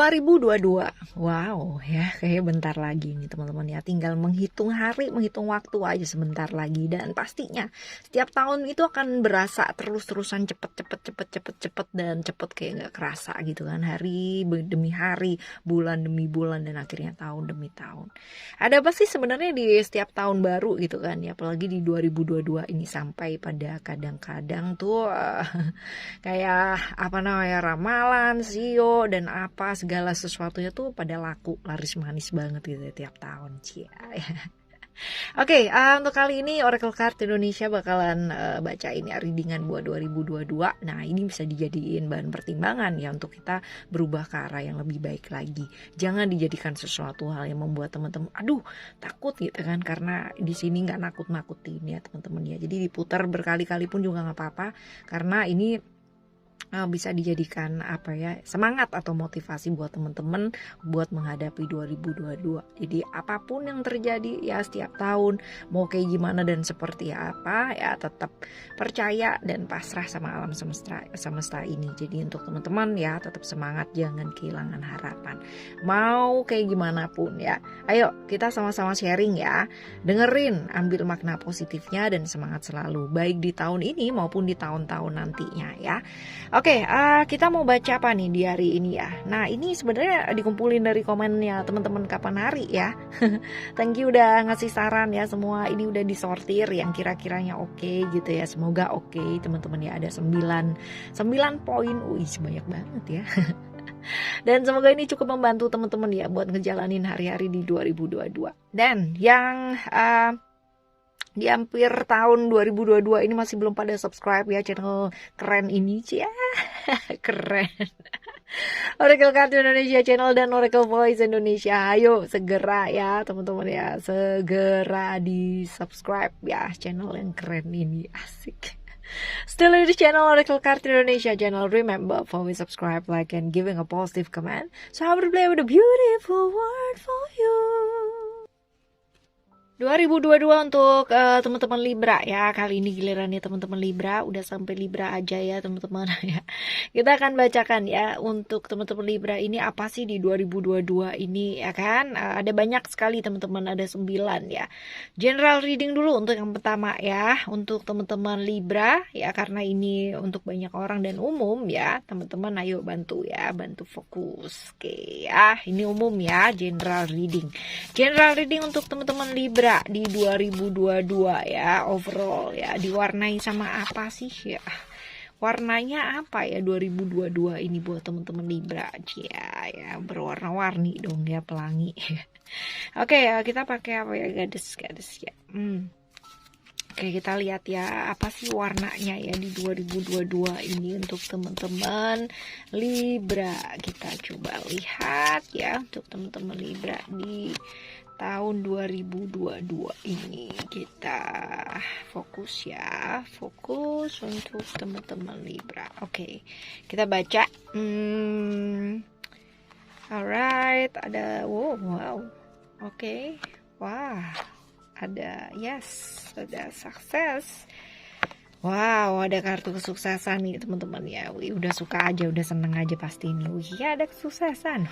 2022. Wow, ya kayaknya bentar lagi nih teman-teman ya. Tinggal menghitung hari, menghitung waktu aja sebentar lagi. Dan pastinya setiap tahun itu akan berasa terus-terusan cepet dan cepet kayak nggak kerasa gitu kan. Hari demi hari, bulan demi bulan, dan akhirnya tahun demi tahun. Ada apa sih sebenarnya di setiap tahun baru gitu kan ya. Apalagi di 2022 ini sampai pada kadang-kadang tuh kayak apa namanya, ramalan, sio dan apa segala sesuatunya tuh pada laku laris manis banget gitu ya, tiap tahun cia. Oke, untuk kali ini Oracle Card Indonesia bakalan bacain ya readingan buat 2022. Nah, ini bisa dijadiin bahan pertimbangan ya untuk kita berubah ke arah yang lebih baik lagi. Jangan dijadikan sesuatu hal yang membuat teman-teman aduh takut gitu kan, karena di sini nggak nakut-nakutin ya teman-teman ya. Jadi diputar berkali-kali pun juga nggak apa-apa, karena ini bisa dijadikan apa ya, semangat atau motivasi buat teman-teman buat menghadapi 2022. Jadi apapun yang terjadi ya setiap tahun, mau kayak gimana dan seperti apa ya, tetap percaya dan pasrah sama alam semesta ini. Jadi untuk teman-teman ya tetap semangat, jangan kehilangan harapan. Mau kayak gimana pun ya, ayo kita sama-sama sharing ya, dengerin, ambil makna positifnya dan semangat selalu, baik di tahun ini maupun di tahun-tahun nantinya ya. Oke, kita mau baca apa nih di hari ini ya. Nah, ini sebenarnya dikumpulin dari komennya teman-teman kapan hari ya. Thank you udah ngasih saran ya semua. Ini udah disortir yang kira-kiranya oke gitu ya. Semoga oke teman-teman ya. Ada 9 poin. Wih, banyak banget ya. Dan semoga ini cukup membantu teman-teman ya buat ngejalanin hari-hari di 2022. Dan yang di hampir tahun 2022 ini masih belum pada subscribe ya channel keren ini cia. Keren. Oracle Card Indonesia channel dan Oracle Voice Indonesia. Ayo segera ya teman-teman ya, segera di subscribe ya channel yang keren ini, asik. Still in the channel Oracle Card Indonesia channel. Remember, for we subscribe, like, and giving a positive comment, so I will play with a beautiful word for you. 2022 untuk teman-teman Libra ya. Kali ini gilirannya teman-teman Libra. Udah sampai Libra aja ya teman-teman ya. Kita akan bacakan ya untuk teman-teman Libra ini apa sih di 2022 ini ya kan. Ada banyak sekali teman-teman, ada 9 ya. General reading dulu untuk yang pertama ya, untuk teman-teman Libra ya, karena ini untuk banyak orang dan umum ya. Teman-teman ayo bantu ya, bantu fokus. Oke ya, ini umum ya, general reading. General reading untuk teman-teman Libra di 2022 ya, overall ya, diwarnai sama apa sih ya, warnanya apa ya 2022 ini buat teman-teman Libra ya, berwarna-warni dong ya, pelangi. Oke ya, kita pakai apa ya, gadis ya. Oke, kita lihat ya apa sih warnanya ya di 2022 ini untuk teman-teman Libra. Kita coba lihat ya untuk teman-teman Libra di tahun 2022 ini. Kita fokus ya, fokus untuk teman-teman Libra. Oke, kita baca. Alright, ada wow. Oke. Wah, ada yes, ada sukses. Wow, ada kartu kesuksesan nih teman-teman ya. Wih, udah suka aja, udah seneng aja pasti ini. Wih, ya ada kesuksesan.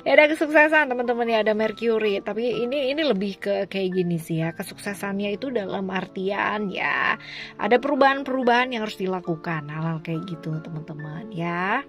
Ya ada kesuksesan teman-teman ya, ada Mercury. Tapi ini lebih ke kayak gini sih ya. Kesuksesannya itu dalam artian ya, ada perubahan-perubahan yang harus dilakukan, hal-hal kayak gitu teman-teman ya.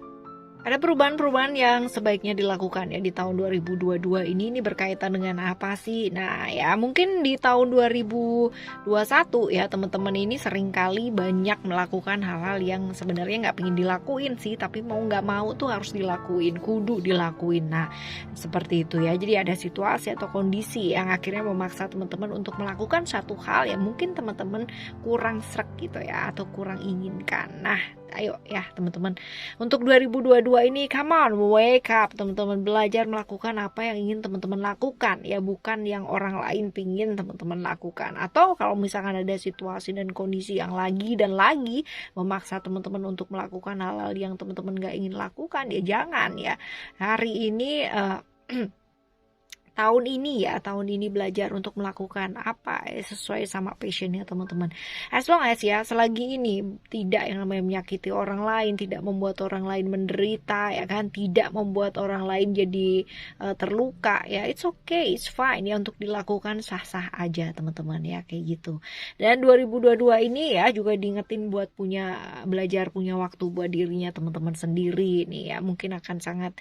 Ada perubahan-perubahan yang sebaiknya dilakukan ya di tahun 2022 ini berkaitan dengan apa sih? Nah ya, mungkin di tahun 2021 ya teman-teman ini seringkali banyak melakukan hal-hal yang sebenarnya nggak pengen dilakuin sih, tapi mau nggak mau tuh harus dilakuin, kudu dilakuin. Nah seperti itu ya, jadi ada situasi atau kondisi yang akhirnya memaksa teman-teman untuk melakukan satu hal yang mungkin teman-teman kurang srek gitu ya, atau kurang inginkan. Nah ayo ya teman-teman, untuk 2022 ini come on, wake up teman-teman, belajar melakukan apa yang ingin teman-teman lakukan ya, bukan yang orang lain pingin teman-teman lakukan. Atau kalau misalkan ada situasi dan kondisi yang lagi memaksa teman-teman untuk melakukan hal-hal yang teman-teman gak ingin lakukan, ya jangan ya. Hari ini tahun ini ya, tahun ini belajar untuk melakukan apa sesuai sama passionnya teman-teman. As long as ya, selagi ini tidak yang namanya menyakiti orang lain, tidak membuat orang lain menderita ya kan, tidak membuat orang lain jadi terluka ya, it's okay, it's fine ya untuk dilakukan, sah-sah aja teman-teman ya, kayak gitu. Dan 2022 ini ya juga diingetin buat belajar punya waktu buat dirinya teman-teman sendiri nih ya. Mungkin akan sangat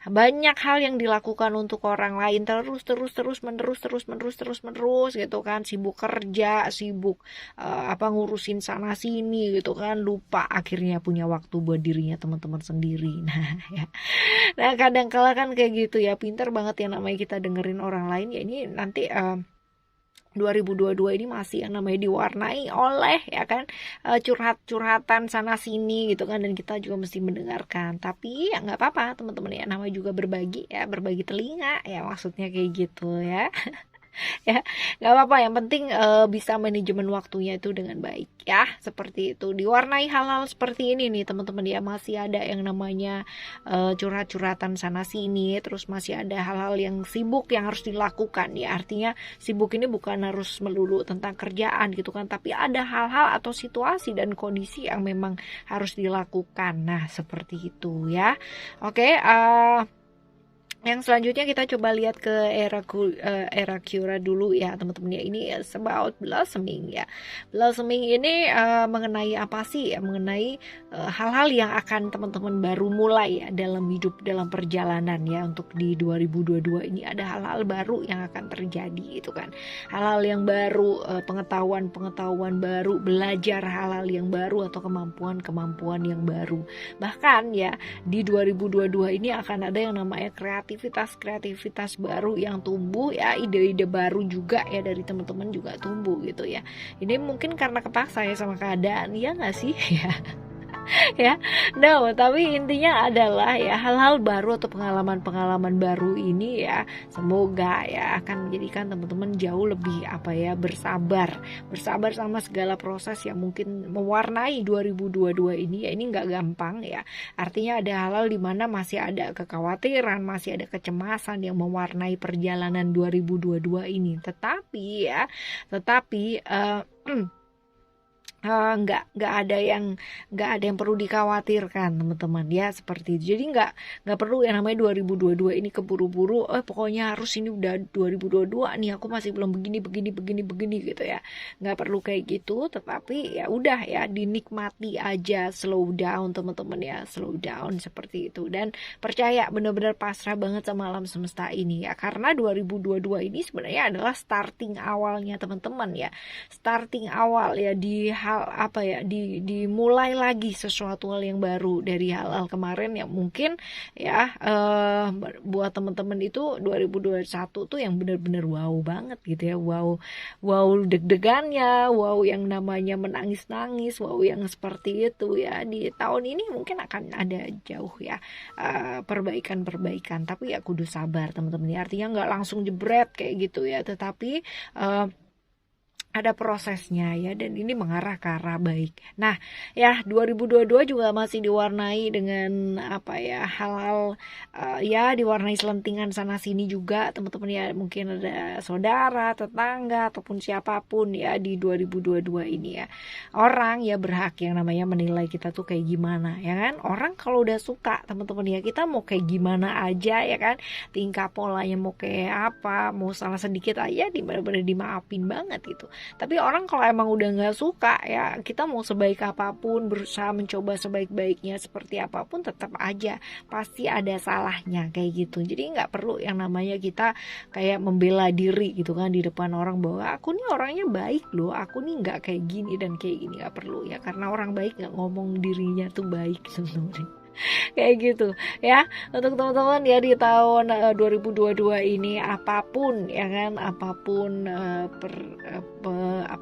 banyak hal yang dilakukan untuk orang lain terus menerus gitu kan, sibuk kerja, sibuk ngurusin sana sini gitu kan, lupa akhirnya punya waktu buat dirinya teman-teman sendiri. Nah ya, nah kadang kala kan kayak gitu ya, pinter banget ya namanya kita dengerin orang lain ya. Ini nanti 2022 ini masih yang namanya diwarnai oleh ya kan curhat-curhatan sana sini gitu kan, dan kita juga mesti mendengarkan. Tapi ya nggak apa-apa teman-teman ya, namanya juga berbagi ya, berbagi telinga ya, maksudnya kayak gitu ya. Ya nggak apa-apa, yang penting bisa manajemen waktunya itu dengan baik ya, seperti itu. Diwarnai hal-hal seperti ini nih teman-teman ya, masih ada yang namanya curhat-curhatan sana sini, terus masih ada hal-hal yang sibuk yang harus dilakukan ya. Artinya sibuk ini bukan harus melulu tentang kerjaan gitu kan, tapi ada hal-hal atau situasi dan kondisi yang memang harus dilakukan. Nah seperti itu ya. Oke, yang selanjutnya kita coba lihat ke era Cura dulu ya teman-teman ya. Ini about blossoming ya. Blossoming ini mengenai apa sih ya? Mengenai hal-hal yang akan teman-teman baru mulai ya dalam hidup, dalam perjalanan ya. Untuk di 2022 ini ada hal-hal baru yang akan terjadi itu kan. Hal-hal yang baru, pengetahuan baru, belajar hal-hal yang baru atau kemampuan yang baru. Bahkan ya di 2022 ini akan ada yang namanya kreativitas baru yang tumbuh ya, ide-ide baru juga ya dari teman-teman juga tumbuh gitu ya. Ini mungkin karena kepaksa ya sama keadaan, ya nggak sih ya. Ya, no, tapi intinya adalah ya hal-hal baru atau pengalaman-pengalaman baru ini ya, semoga ya akan menjadikan teman-teman jauh lebih bersabar sama segala proses yang mungkin mewarnai 2022 ini ya. Ini nggak gampang ya, artinya ada hal-hal di mana masih ada kekhawatiran, masih ada kecemasan yang mewarnai perjalanan 2022 ini, tetapi nggak ada yang perlu dikhawatirkan teman-teman ya, seperti itu. Jadi nggak perlu yang namanya 2022 ini keburu-buru, pokoknya harus ini udah 2022 nih, aku masih belum begini gitu ya. Nggak perlu kayak gitu, tetapi ya udah ya, dinikmati aja, slow down teman-teman ya, slow down seperti itu. Dan percaya, benar-benar pasrah banget sama alam semesta ini ya, karena 2022 ini sebenarnya adalah starting awalnya teman-teman ya, starting awal ya, dimulai lagi sesuatu hal yang baru dari hal-hal kemarin yang mungkin ya buat teman-teman itu 2021 tuh yang benar-benar wow banget gitu ya, wow deg-degannya, wow yang namanya menangis-nangis, wow yang seperti itu ya. Di tahun ini mungkin akan ada jauh ya perbaikan, tapi ya kudu sabar teman-teman ya, artinya nggak langsung jebret kayak gitu ya, tetapi ada prosesnya ya, dan ini mengarah ke arah baik. Nah ya, 2022 juga masih diwarnai dengan hal-hal diwarnai selentingan sana sini juga teman-teman ya. Mungkin ada saudara, tetangga ataupun siapapun ya di 2022 ini ya. Orang ya berhak yang namanya menilai kita tuh kayak gimana ya kan. Orang kalau udah suka teman-teman ya, kita mau kayak gimana aja ya kan, tingkah polanya mau kayak apa, mau salah sedikit aja benar-benar dimaafin banget gitu. Tapi orang kalau emang udah nggak suka ya, kita mau sebaik apapun, berusaha mencoba sebaik-baiknya seperti apapun, tetap aja pasti ada salahnya kayak gitu. Jadi nggak perlu yang namanya kita kayak membela diri gitu kan di depan orang, bahwa aku nih orangnya baik loh, aku nih nggak kayak gini dan kayak gini. Nggak perlu ya, karena orang baik nggak ngomong dirinya tuh baik sebenarnya. Kayak gitu ya. Untuk teman-teman ya di tahun 2022 ini, apapun ya kan, apapun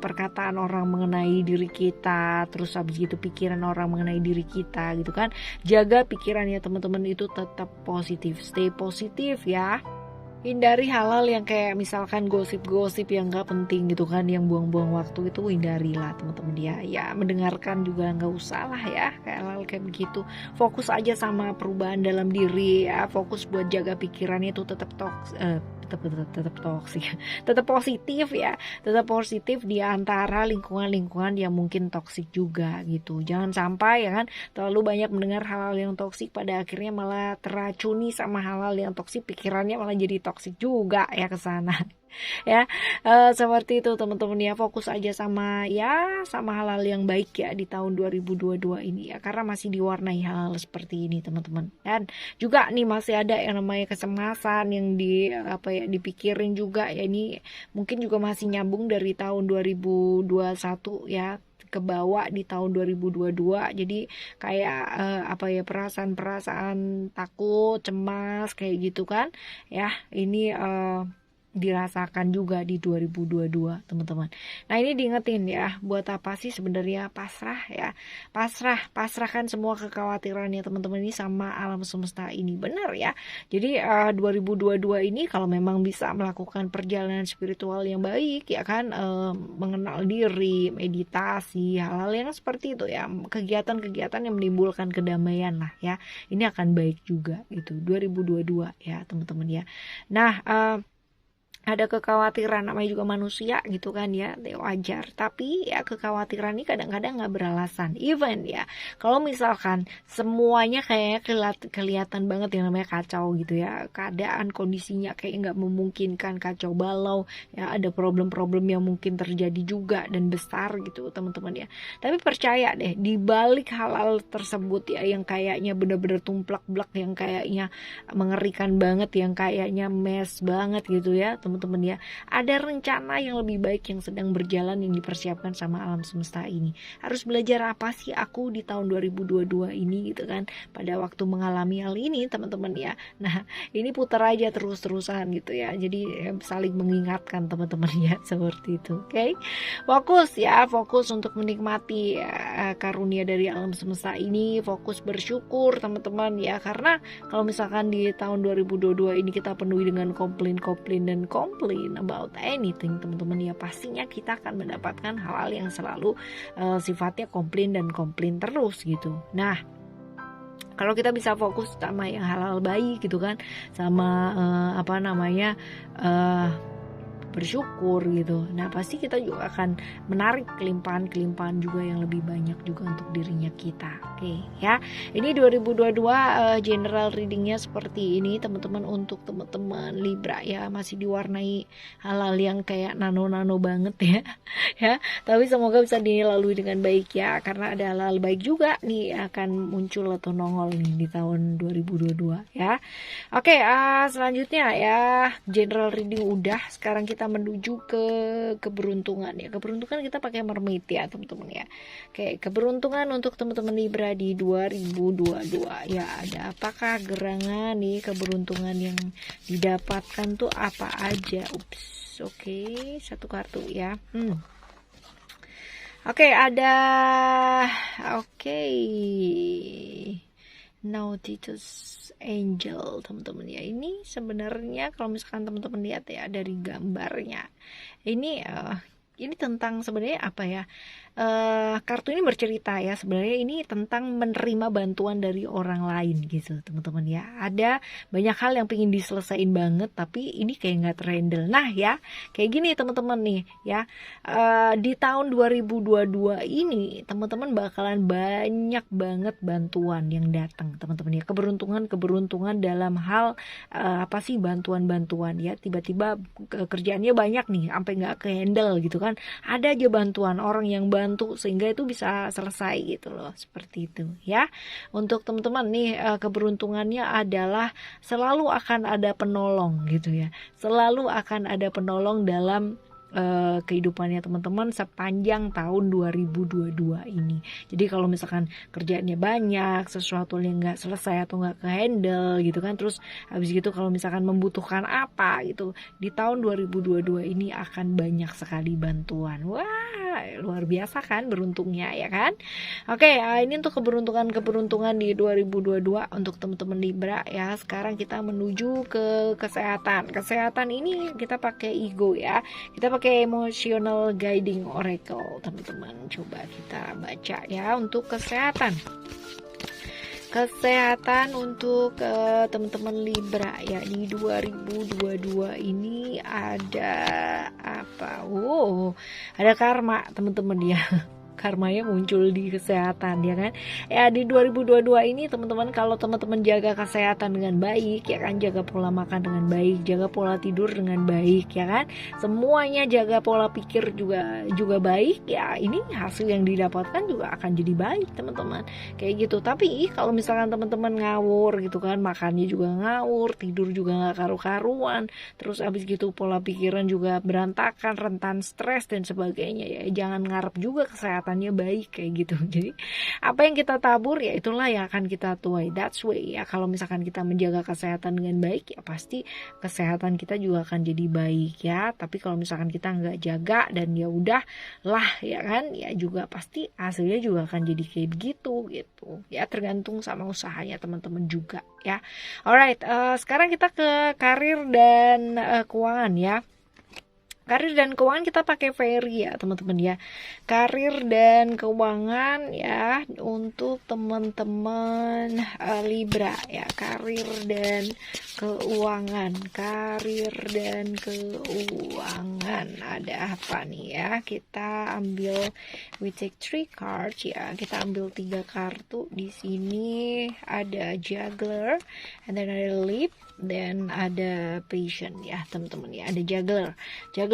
perkataan orang mengenai diri kita, terus habis gitu pikiran orang mengenai diri kita gitu kan, jaga pikirannya teman-teman itu tetap positif, stay positif ya. Hindari hal-hal yang kayak misalkan gosip-gosip yang gak penting gitu kan, yang buang-buang waktu, itu hindarilah teman-teman ya. Ya mendengarkan juga gak usah lah ya, kayak hal-hal kayak begitu. Fokus aja sama perubahan dalam diri ya, fokus buat jaga pikirannya itu tetap tetap toksik, tetap positif ya, tetap positif di antara lingkungan-lingkungan yang mungkin toksik juga gitu. Jangan sampai ya kan terlalu banyak mendengar hal-hal yang toksik, pada akhirnya malah teracuni sama hal-hal yang toksik, pikirannya malah jadi toksik juga ya ke sana. Ya, seperti itu teman-teman ya, fokus aja sama hal-hal yang baik ya di tahun 2022 ini ya, karena masih diwarnai hal-hal seperti ini teman-teman. Dan juga nih masih ada yang namanya kecemasan yang dipikirin juga ya, ini mungkin juga masih nyambung dari tahun 2021 ya ke bawah di tahun 2022. Jadi kayak perasaan-perasaan takut, cemas kayak gitu kan ya, ini dirasakan juga di 2022 teman-teman. Nah ini diingetin ya, buat apa sih sebenarnya pasrah ya, pasrahkan semua kekhawatirannya teman-teman ini sama alam semesta ini, benar ya. Jadi 2022 ini kalau memang bisa melakukan perjalanan spiritual yang baik ya kan, mengenal diri, meditasi, hal-hal yang seperti itu ya, kegiatan-kegiatan yang menimbulkan kedamaian lah ya, ini akan baik juga gitu 2022 ya teman-teman ya. Nah ada kekhawatiran, namanya juga manusia gitu kan ya, wajar. Tapi ya kekhawatiran ini kadang-kadang nggak beralasan. Even ya, kalau misalkan semuanya kayaknya kelihatan banget yang namanya kacau gitu ya, keadaan kondisinya kayak nggak memungkinkan, kacau balau ya, ada problem-problem yang mungkin terjadi juga dan besar gitu teman-teman ya. Tapi percaya deh, di balik hal-hal tersebut ya, yang kayaknya bener-bener tumplak-blak, yang kayaknya mengerikan banget, yang kayaknya mess banget gitu ya teman-teman ya, ada rencana yang lebih baik yang sedang berjalan, yang dipersiapkan sama alam semesta ini. Harus belajar apa sih aku di tahun 2022 ini gitu kan, pada waktu mengalami hal ini teman-teman ya. Nah ini putar aja terus-terusan gitu ya, jadi saling mengingatkan teman-teman ya, seperti itu. Oke, fokus untuk menikmati karunia dari alam semesta ini, fokus bersyukur teman-teman ya, karena kalau misalkan di tahun 2022 ini kita penuhi dengan komplain about anything teman-teman ya, pastinya kita akan mendapatkan hal-hal yang selalu sifatnya komplain terus gitu. Nah kalau kita bisa fokus sama yang hal-hal baik gitu kan, sama bersyukur gitu, nah pasti kita juga akan menarik kelimpahan juga yang lebih banyak juga untuk dirinya kita. Oke ya, ini 2022 general readingnya seperti ini teman-teman, untuk teman-teman Libra ya, masih diwarnai hal-hal yang kayak nano banget ya ya, tapi semoga bisa dilalui dengan baik ya, karena ada hal-hal baik juga nih akan muncul atau nongol nih di tahun 2022 ya. Oke, selanjutnya ya, general reading udah, sekarang kita menuju ke keberuntungan ya. Keberuntungan kita pakai mermaid ya teman-teman ya. Oke, keberuntungan untuk teman-teman Libra di 2022 ya, ada apakah gerangan nih keberuntungan yang didapatkan tuh apa aja? Oke, satu kartu ya. Nautilus Angel teman-teman ya. Ini sebenarnya kalau misalkan teman-teman lihat ya dari gambarnya, ini tentang sebenarnya apa ya, kartu ini bercerita ya, sebenarnya ini tentang menerima bantuan dari orang lain gitu teman-teman ya. Ada banyak hal yang pengen diselesain banget, tapi ini kayak nggak terhandle. Nah ya, kayak gini teman-teman nih ya, di tahun 2022 ini teman-teman bakalan banyak banget bantuan yang datang teman-teman ya, keberuntungan dalam hal bantuan ya, tiba-tiba kerjaannya banyak nih sampai nggak kehandle gitu kan, ada aja bantuan orang yang bantu sehingga itu bisa selesai gitu loh, seperti itu ya. Untuk teman-teman nih keberuntungannya adalah selalu akan ada penolong gitu ya, selalu akan ada penolong dalam kehidupannya teman-teman sepanjang tahun 2022 ini. Jadi kalau misalkan kerjaannya banyak, sesuatu yang nggak selesai atau nggak kehandle gitu kan, terus habis gitu kalau misalkan membutuhkan apa gitu, di tahun 2022 ini akan banyak sekali bantuan. Wah luar biasa kan beruntungnya ya kan. Oke, ini untuk keberuntungan di 2022 untuk teman-teman Libra ya. Sekarang kita menuju ke kesehatan ini kita pakai ego ya, kita pakai emotional guiding oracle teman-teman. Coba kita baca ya untuk kesehatan kesehatan untuk teman-teman Libra ya di 2022 ini ada apa? Ada karma teman-teman ya. Karmanya muncul di kesehatan ya kan ya. Di 2022 ini teman-teman, kalau teman-teman jaga kesehatan dengan baik ya kan, jaga pola makan dengan baik, jaga pola tidur dengan baik ya kan, semuanya jaga pola pikir juga baik ya, ini hasil yang didapatkan juga akan jadi baik teman-teman kayak gitu. Tapi kalau misalkan teman-teman ngawur gitu kan, makannya juga ngawur, tidur juga nggak karu-karuan, terus abis gitu pola pikiran juga berantakan, rentan stres dan sebagainya ya, jangan ngarep juga kesehatan baik kayak gitu. Jadi apa yang kita tabur ya itulah yang akan kita tuai. That's way ya. Kalau misalkan kita menjaga kesehatan dengan baik ya pasti kesehatan kita juga akan jadi baik ya. Tapi kalau misalkan kita nggak jaga dan ya udah lah ya kan, ya juga pasti hasilnya juga akan jadi kayak begitu gitu ya, tergantung sama usahanya teman-teman juga ya. Alright, sekarang kita ke karir dan keuangan ya. Karir dan keuangan kita pakai Fairy ya teman-teman ya. Karir dan keuangan ya untuk teman-teman Libra ya. Karir dan keuangan. Karir dan keuangan. Ada apa nih ya? Kita ambil, we take 3 cards ya. Kita ambil 3 kartu. Di sini ada Juggler, and then ada Leap, dan ada Patient ya teman-teman ya. Ada Juggler,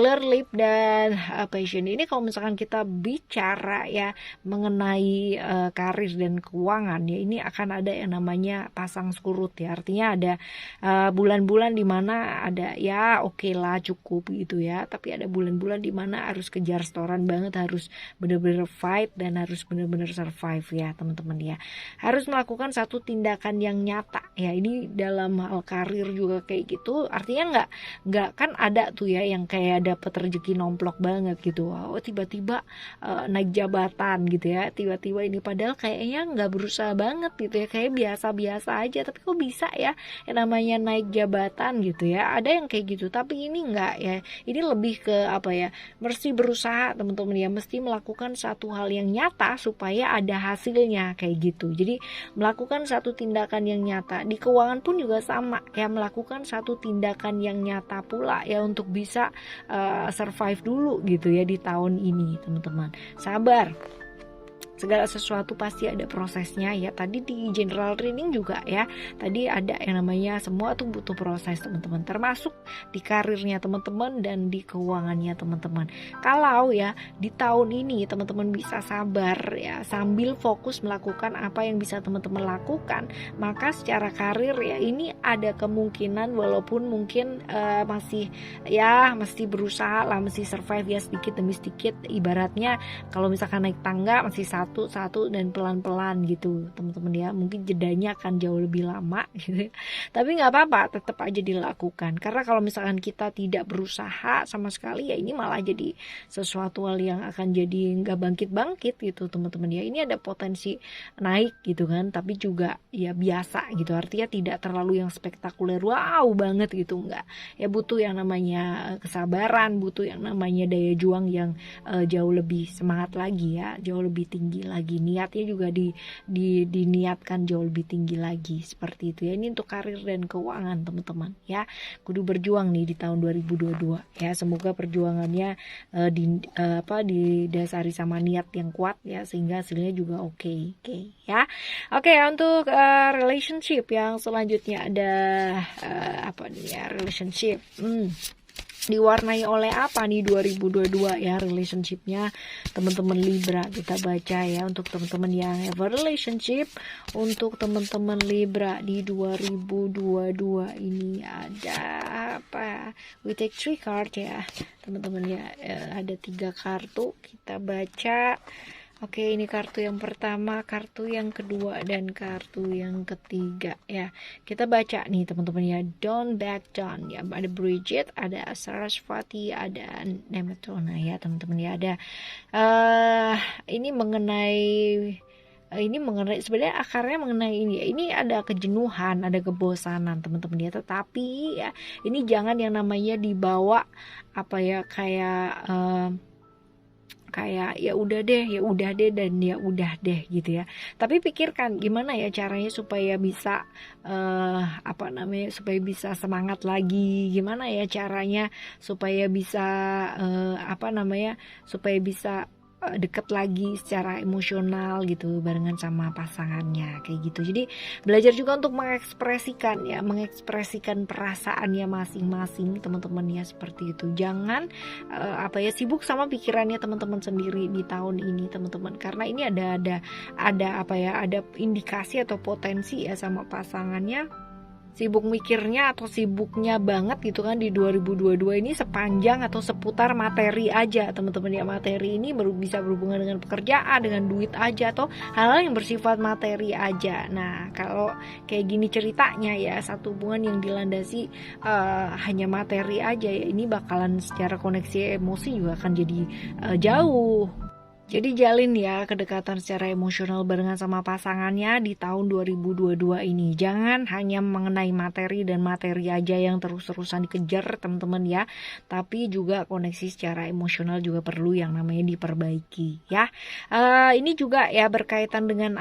Leap, dan Patient. Ini kalau misalkan kita bicara ya mengenai karir dan keuangan ya, ini akan ada yang namanya pasang surut ya. Artinya ada bulan-bulan dimana ada ya oke lah cukup gitu ya, tapi ada bulan-bulan dimana harus kejar setoran banget, harus benar-benar fight dan harus benar-benar survive ya teman-teman ya. Harus melakukan satu tindakan yang nyata ya. Ini dalam hal karir juga kayak gitu. Artinya nggak kan ada tuh ya yang kayak dapat rezeki nomplok banget gitu, wow tiba-tiba naik jabatan gitu ya, tiba-tiba ini padahal kayaknya nggak berusaha banget gitu ya, kayak biasa-biasa aja tapi kok bisa ya yang namanya naik jabatan gitu ya. Ada yang kayak gitu, tapi ini enggak ya. Ini lebih ke apa ya, mesti berusaha teman-teman ya, mesti melakukan satu hal yang nyata supaya ada hasilnya kayak gitu. Jadi melakukan satu tindakan yang nyata. Di keuangan pun juga sama ya, melakukan satu tindakan yang nyata pula ya untuk bisa survive dulu gitu ya di tahun ini teman-teman. Sabar, segala sesuatu pasti ada prosesnya ya. Tadi di general reading juga ya, tadi ada yang namanya semua tuh butuh proses teman-teman, termasuk di karirnya teman-teman dan di keuangannya teman-teman. Kalau ya di tahun ini teman-teman bisa sabar ya sambil fokus melakukan apa yang bisa teman-teman lakukan, maka secara karir ya ini ada kemungkinan, walaupun mungkin masih ya mesti berusaha lah, mesti survive ya sedikit demi sedikit. Ibaratnya kalau misalkan naik tangga masih satu dan pelan-pelan gitu teman-teman ya, mungkin jedanya akan jauh lebih lama gitu, tapi nggak apa-apa, tetap aja dilakukan. Karena kalau misalkan kita tidak berusaha sama sekali ya ini malah jadi sesuatu hal yang akan jadi nggak bangkit-bangkit gitu teman-teman ya. Ini ada potensi naik gitu kan, tapi juga ya biasa gitu, artinya tidak terlalu yang spektakuler wow banget gitu, enggak ya. Butuh yang namanya kesabaran, butuh yang namanya daya juang yang jauh lebih semangat lagi ya, jauh lebih tinggi lagi, niatnya juga diniatkan jauh lebih tinggi lagi seperti itu ya. Ini untuk karir dan keuangan teman-teman ya, kudu berjuang nih di tahun 2022 ya. Semoga perjuangannya didasari sama niat yang kuat ya, sehingga hasilnya juga oke ya. Oke, untuk relationship yang selanjutnya ada apa nih ya, relationship diwarnai oleh apa nih 2022 ya relationshipnya teman-teman Libra. Kita baca ya untuk teman-teman yang have a relationship. Untuk teman-teman Libra di 2022 ini ada apa, we take 3 card ya teman-teman ya. Ada 3 kartu, kita baca. Oke, ini kartu yang pertama, kartu yang kedua, dan kartu yang ketiga ya. Kita baca nih teman-teman ya, don't back down ya. Ada Bridget, ada Sarasvati, ada Nematona ya teman-teman ya. Ada ini mengenai sebenarnya akarnya mengenai ini ya. Ini ada kejenuhan, ada kebosanan teman-teman ya. Tetapi ya ini jangan yang namanya dibawa apa ya, kayak kayak ya udah deh dan ya udah deh gitu ya. Tapi pikirkan gimana ya caranya supaya bisa supaya bisa semangat lagi, gimana ya caranya supaya bisa supaya bisa deket lagi secara emosional gitu barengan sama pasangannya kayak gitu. Jadi belajar juga untuk mengekspresikan perasaannya masing-masing teman-teman ya, seperti itu. Jangan sibuk sama pikirannya teman-teman sendiri di tahun ini teman-teman, karena ini ada indikasi atau potensi ya sama pasangannya sibuk mikirnya atau sibuknya banget gitu kan di 2022 ini sepanjang atau seputar materi aja teman-teman ya. Materi ini bisa berhubungan dengan pekerjaan, dengan duit aja, atau hal-hal yang bersifat materi aja. Nah kalau kayak gini ceritanya ya, satu hubungan yang dilandasi hanya materi aja ya, ini bakalan secara koneksi emosi juga akan jadi jauh. Jadi jalin ya kedekatan secara emosional barengan sama pasangannya di tahun 2022 ini. Jangan hanya mengenai materi dan materi aja yang terus-terusan dikejar teman-teman ya. Tapi juga koneksi secara emosional juga perlu yang namanya diperbaiki ya. Ini juga ya berkaitan dengan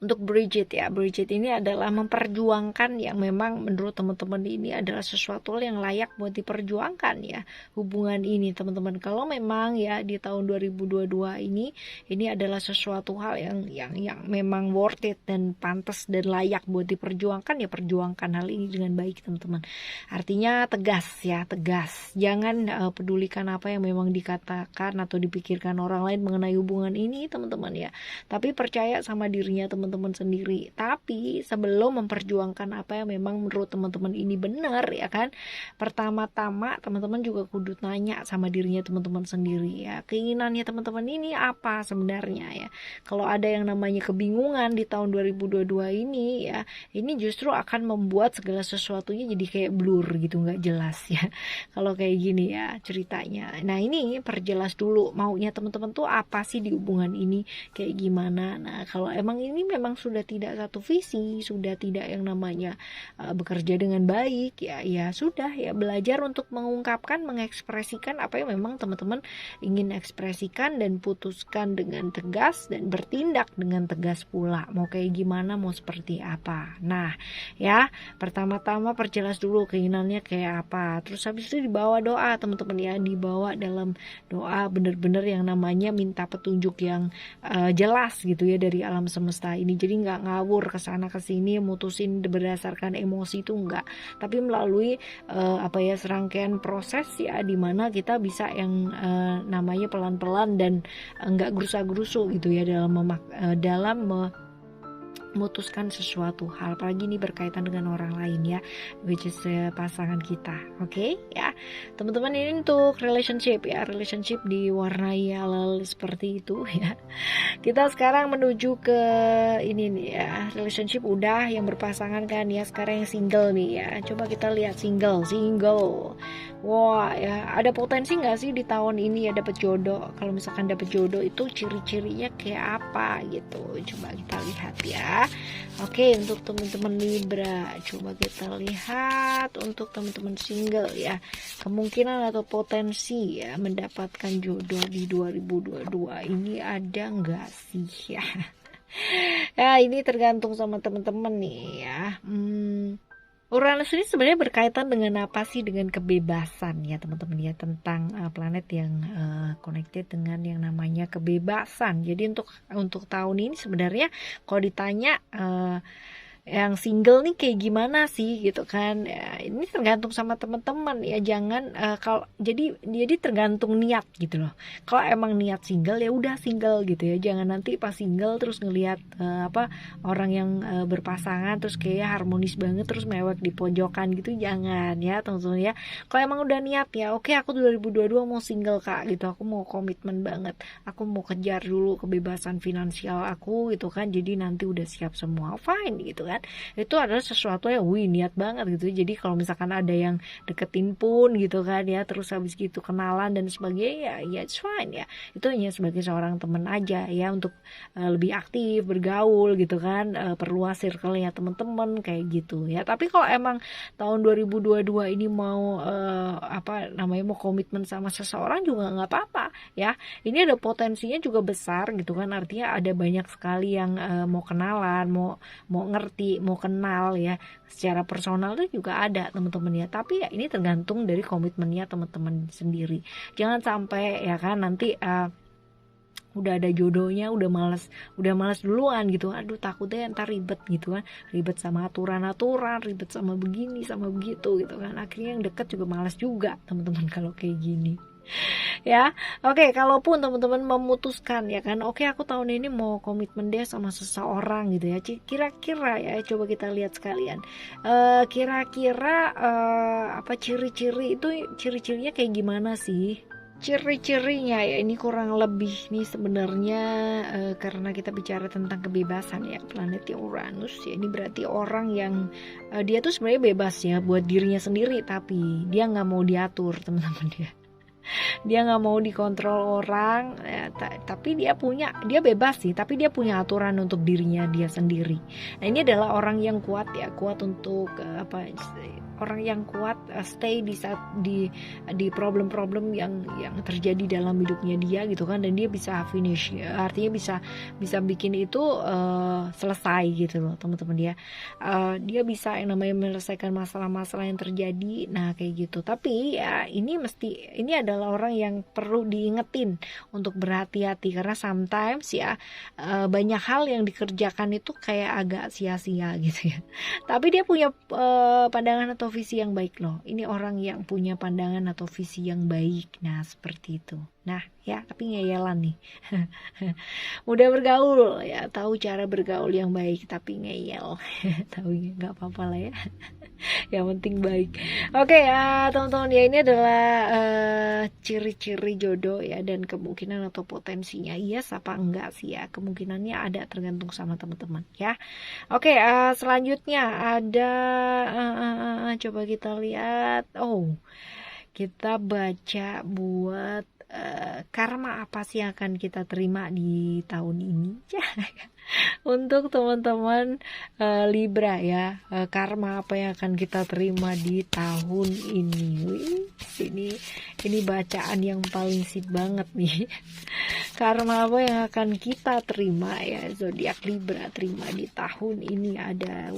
untuk Bridget ya. Bridget ini adalah memperjuangkan yang memang menurut teman-teman ini adalah sesuatu yang layak buat diperjuangkan ya, hubungan ini teman-teman. Kalau memang ya di tahun 2022 ini adalah sesuatu hal yang memang worth it dan pantas dan layak buat diperjuangkan, ya perjuangkan hal ini dengan baik teman-teman. Artinya tegas. Jangan pedulikan apa yang memang dikatakan atau dipikirkan orang lain mengenai hubungan ini teman-teman ya. Tapi percaya sama dirinya teman-teman sendiri. Tapi sebelum memperjuangkan apa yang memang menurut teman-teman ini benar ya kan, pertama-tama teman-teman juga kudu tanya sama dirinya teman-teman sendiri ya, keinginannya teman-teman ini apa sebenarnya ya. Kalau ada yang namanya kebingungan di tahun 2022 ini ya, ini justru akan membuat segala sesuatunya jadi kayak blur gitu, nggak jelas ya kalau kayak gini ya ceritanya. Nah ini perjelas dulu maunya teman-teman tuh apa sih di hubungan ini, kayak gimana. Nah kalau emang ini memang sudah tidak satu visi, sudah tidak yang namanya bekerja dengan baik ya sudah ya, belajar untuk mengungkapkan, mengekspresikan apa yang memang teman-teman ingin ekspresikan dan putuskan dengan tegas dan bertindak dengan tegas pula, mau kayak gimana, mau seperti apa. Nah ya pertama-tama perjelas dulu keinginannya kayak apa, terus habis itu dibawa doa teman-teman ya, dibawa dalam doa bener-bener yang namanya minta petunjuk yang jelas gitu ya dari alam semesta ini. Jadi nggak ngawur kesana kesini mutusin berdasarkan emosi itu enggak, tapi melalui serangkaian proses ya, dimana kita bisa yang namanya pelan-pelan dan nggak gerusa-gerusu gitu ya dalam memutuskan sesuatu hal, apalagi ini berkaitan dengan orang lain ya, which is pasangan kita. Oke ya teman-teman, ini untuk relationship diwarnai hal seperti itu ya. Kita sekarang menuju ke ini nih ya, relationship udah yang berpasangan kan ya, sekarang yang single nih ya. Coba kita lihat single. Wah ya, ada potensi nggak sih di tahun ini ya dapet jodoh? Kalau misalkan dapet jodoh itu ciri-cirinya kayak apa gitu, coba kita lihat ya. Oke, untuk teman-teman Libra, coba kita lihat untuk teman-teman single ya, kemungkinan atau potensi ya mendapatkan jodoh di 2022 ini ada nggak sih ya? Ya ini tergantung sama teman-teman nih ya. Uranus ini sebenarnya berkaitan dengan apa sih? Dengan kebebasan ya teman-teman ya, tentang planet yang connected dengan yang namanya kebebasan. Jadi untuk tahun ini sebenarnya kalau ditanya yang single nih kayak gimana sih gitu kan ya, ini tergantung sama teman-teman ya. Jangan jadi tergantung niat gitu loh. Kalau emang niat single ya udah single gitu ya, jangan nanti pas single terus ngelihat orang yang berpasangan terus kayak harmonis banget terus mewek di pojokan gitu, jangan ya teman-teman ya. Kalau emang udah niat ya, oke aku 2022 mau single kak gitu, aku mau komitmen banget, aku mau kejar dulu kebebasan finansial aku gitu kan, jadi nanti udah siap semua, fine gitu kan kan, itu adalah sesuatu yang niat banget gitu. Jadi kalau misalkan ada yang deketin pun gitu kan ya, terus habis gitu kenalan dan sebagainya, ya it's fine ya, itu hanya sebagai seorang teman aja ya, untuk lebih aktif bergaul gitu kan, perluas circle-nya teman-teman kayak gitu ya. Tapi kalau emang tahun 2022 ini mau mau komitmen sama seseorang juga nggak apa-apa ya. Ini ada potensinya juga besar gitu kan, artinya ada banyak sekali yang mau kenalan, mau ngerti, mau kenal ya, secara personal itu juga ada teman-teman ya. Tapi ya ini tergantung dari komitmennya teman-teman sendiri. Jangan sampai ya kan nanti udah ada jodohnya udah malas duluan gitu, aduh takutnya ntar ribet gitu kan, ribet sama aturan, ribet sama begini sama begitu gitu kan, akhirnya yang deket juga malas juga teman-teman kalau kayak gini ya. Oke, kalaupun teman-teman memutuskan ya kan, oke aku tahun ini mau komitmen deh sama seseorang gitu ya, kira-kira ya coba kita lihat sekalian, kira-kira apa ciri-ciri itu, ciri-cirinya kayak gimana sih? Ciri-cirinya ya ini kurang lebih nih sebenarnya, karena kita bicara tentang kebebasan ya, planetnya Uranus ya, ini berarti orang yang dia tuh sebenarnya bebas ya buat dirinya sendiri, tapi dia nggak mau diatur teman-teman dia nggak mau dikontrol orang ya, tapi dia bebas sih, tapi dia punya aturan untuk dirinya dia sendiri. Nah ini adalah orang yang kuat ya, kuat untuk orang yang kuat stay di saat di problem-problem yang terjadi dalam hidupnya dia gitu kan, dan dia bisa finish ya, artinya bisa bikin itu selesai gitu loh teman-teman dia. Dia bisa yang namanya menyelesaikan masalah-masalah yang terjadi, nah kayak gitu. Tapi ya ini adalah orang yang perlu diingetin untuk berhati-hati, karena sometimes ya banyak hal yang dikerjakan itu kayak agak sia-sia gitu ya. Tapi dia punya pandangan atau visi yang baik loh. Ini orang yang punya pandangan atau visi yang baik. Nah seperti itu. Nah ya, tapi ngeyelan nih. Udah bergaul ya, tahu cara bergaul yang baik tapi ngeyel. Tahu nggak apa-apa lah ya. Yang penting baik. Oke ya teman-teman ya, ini adalah ciri-ciri jodoh ya, dan kemungkinan atau potensinya yes apa enggak sih ya, kemungkinannya ada, tergantung sama teman-teman ya. Oke, selanjutnya ada coba kita lihat. Kita baca buat karma apa sih yang akan kita terima di tahun ini. Untuk teman-teman Libra ya, karma apa yang akan kita terima di tahun ini. Ini bacaan yang paling sip banget nih. Karma apa yang akan kita terima ya, zodiak Libra terima di tahun ini ada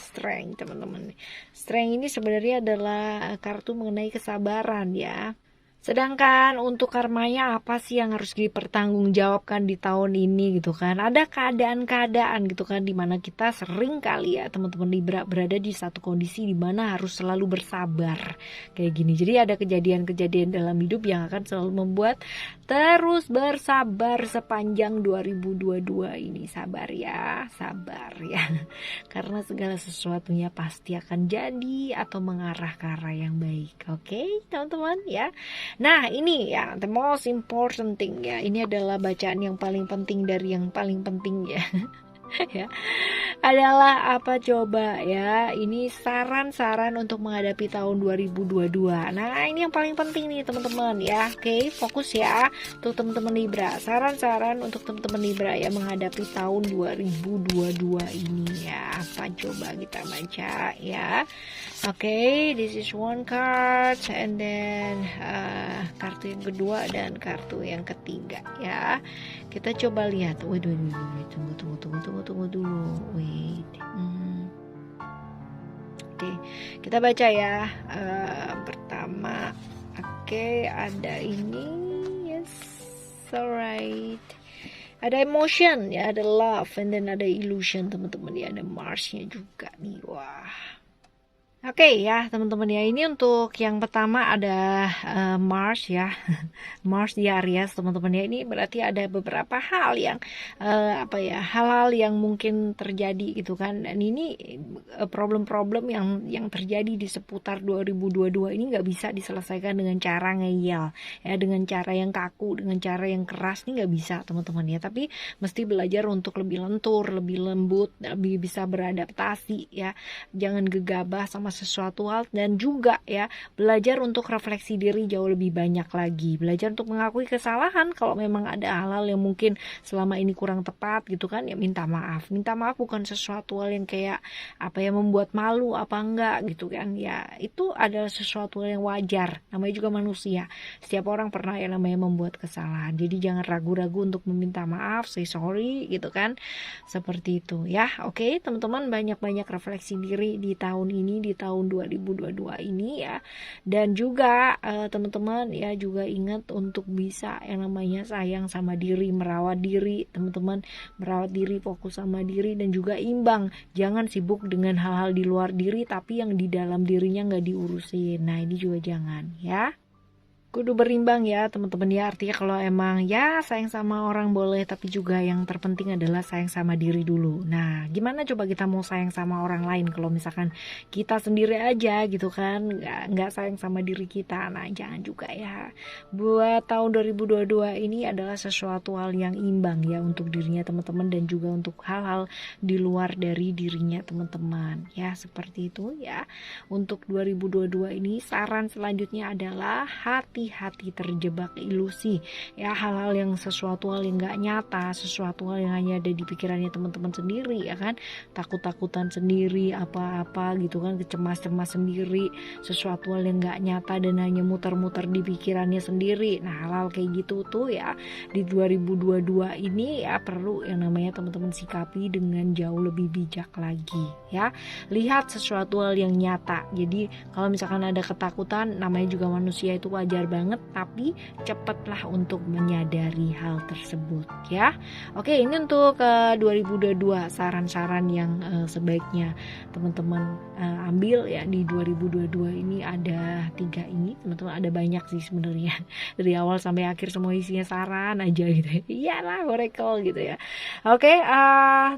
strength teman-teman. Strength ini sebenarnya adalah kartu mengenai kesabaran ya. Sedangkan untuk karmanya apa sih yang harus dipertanggungjawabkan di tahun ini gitu kan. Ada keadaan-keadaan gitu kan, dimana kita sering kali ya teman-teman Libra berada di satu kondisi dimana harus selalu bersabar kayak gini. Jadi ada kejadian-kejadian dalam hidup yang akan selalu membuat terus bersabar sepanjang 2022 ini. Sabar ya karena segala sesuatunya pasti akan jadi atau mengarah ke arah yang baik. Oke teman-teman ya. Nah ini ya the most important thing ya, ini adalah bacaan yang paling penting dari yang paling penting ya. Ya adalah apa coba ya, ini saran-saran untuk menghadapi tahun 2022. Nah ini yang paling penting nih teman-teman ya. Oke, fokus ya untuk teman-teman Libra, saran-saran untuk teman-teman Libra ya menghadapi tahun 2022 ini ya. Apa coba kita baca ya. Oke, this is one card, and then kartu yang kedua dan kartu yang ketiga ya. Kita coba lihat. Waduh, tunggu dulu. Wait. Oke, kita baca ya. Pertama, oke, ada ini. Yes, alright. Ada emotion ya, ada love, and then ada illusion teman-teman ya, ada Mars-nya juga nih. Wah. Oke ya teman-teman ya, ini untuk yang pertama ada Mars ya. Mars di Aries teman-teman ya, ini berarti ada beberapa hal yang apa ya, hal-hal yang mungkin terjadi gitu kan, dan ini problem-problem yang terjadi di seputar 2022 ini nggak bisa diselesaikan dengan cara ngeyel ya, dengan cara yang kaku, dengan cara yang keras, ini nggak bisa teman-teman ya, tapi mesti belajar untuk lebih lentur, lebih lembut, lebih bisa beradaptasi ya, jangan gegabah sama sesuatu hal, dan juga ya belajar untuk refleksi diri jauh lebih banyak lagi, belajar untuk mengakui kesalahan kalau memang ada hal-hal yang mungkin selama ini kurang tepat gitu kan, ya minta maaf. Minta maaf bukan sesuatu hal yang kayak apa ya, membuat malu apa enggak gitu kan, ya itu adalah sesuatu hal yang wajar, namanya juga manusia, setiap orang pernah yang namanya membuat kesalahan, jadi jangan ragu-ragu untuk meminta maaf, say sorry gitu kan, seperti itu ya. Oke teman-teman, banyak-banyak refleksi diri di tahun ini, di tahun 2022 ini ya, dan juga teman-teman ya juga ingat untuk bisa yang namanya sayang sama diri, merawat diri teman-teman, merawat diri, fokus sama diri, dan juga imbang, jangan sibuk dengan hal-hal di luar diri tapi yang di dalam dirinya nggak diurusin, nah ini juga jangan ya. Kudu berimbang ya teman-teman ya, artinya kalau emang ya sayang sama orang boleh, tapi juga yang terpenting adalah sayang sama diri dulu. Nah gimana coba kita mau sayang sama orang lain kalau misalkan kita sendiri aja gitu kan nggak sayang sama diri kita, nah jangan juga ya. Buat tahun 2022 ini adalah sesuatu hal yang imbang ya untuk dirinya teman-teman, dan juga untuk hal-hal di luar dari dirinya teman-teman ya, seperti itu ya. Untuk 2022 ini saran selanjutnya adalah hati-hati terjebak ilusi ya, hal-hal yang sesuatu hal yang gak nyata, sesuatu hal yang hanya ada di pikirannya teman-teman sendiri ya kan, takut-takutan sendiri, apa-apa gitu kan, kecemas-cemas sendiri, sesuatu hal yang gak nyata dan hanya muter-muter di pikirannya sendiri. Nah hal-hal kayak gitu tuh ya di 2022 ini ya perlu yang namanya teman-teman sikapi dengan jauh lebih bijak lagi ya. Lihat sesuatu hal yang nyata, jadi kalau misalkan ada ketakutan, namanya juga manusia, itu wajar banget, tapi cepatlah untuk menyadari hal tersebut ya. Oke, ini untuk 2022 saran-saran yang sebaiknya teman-teman ambil ya di 2022 ini. Ada 3 ini teman-teman, ada banyak sih sebenarnya dari awal sampai akhir semua isinya saran aja gitu ya, iyalah Oracle gitu ya. Oke,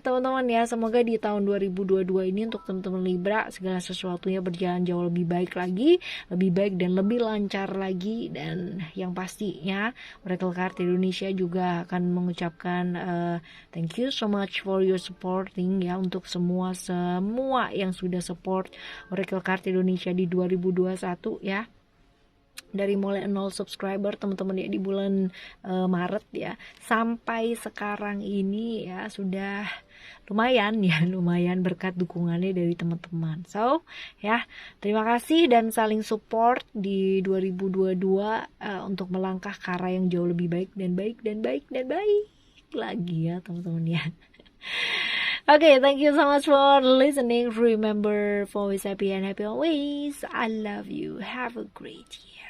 teman-teman ya, semoga di tahun 2022 ini untuk teman-teman Libra segala sesuatunya berjalan jauh lebih baik lagi, lebih baik dan lebih lancar lagi, dan yang pastinya Oracle Card Indonesia juga akan mengucapkan thank you so much for your supporting ya, untuk semua yang sudah support Oracle Card Indonesia di 2021 ya. Dari mulai 0 subscriber teman-teman ya di bulan Maret ya, sampai sekarang ini ya sudah lumayan ya, lumayan berkat dukungannya dari teman-teman. So ya, terima kasih dan saling support di 2022 untuk melangkah ke arah yang jauh lebih baik dan baik dan baik dan baik lagi ya teman-teman ya. Okay, thank you so much for listening. Remember, always happy and happy always. I love you. Have a great year.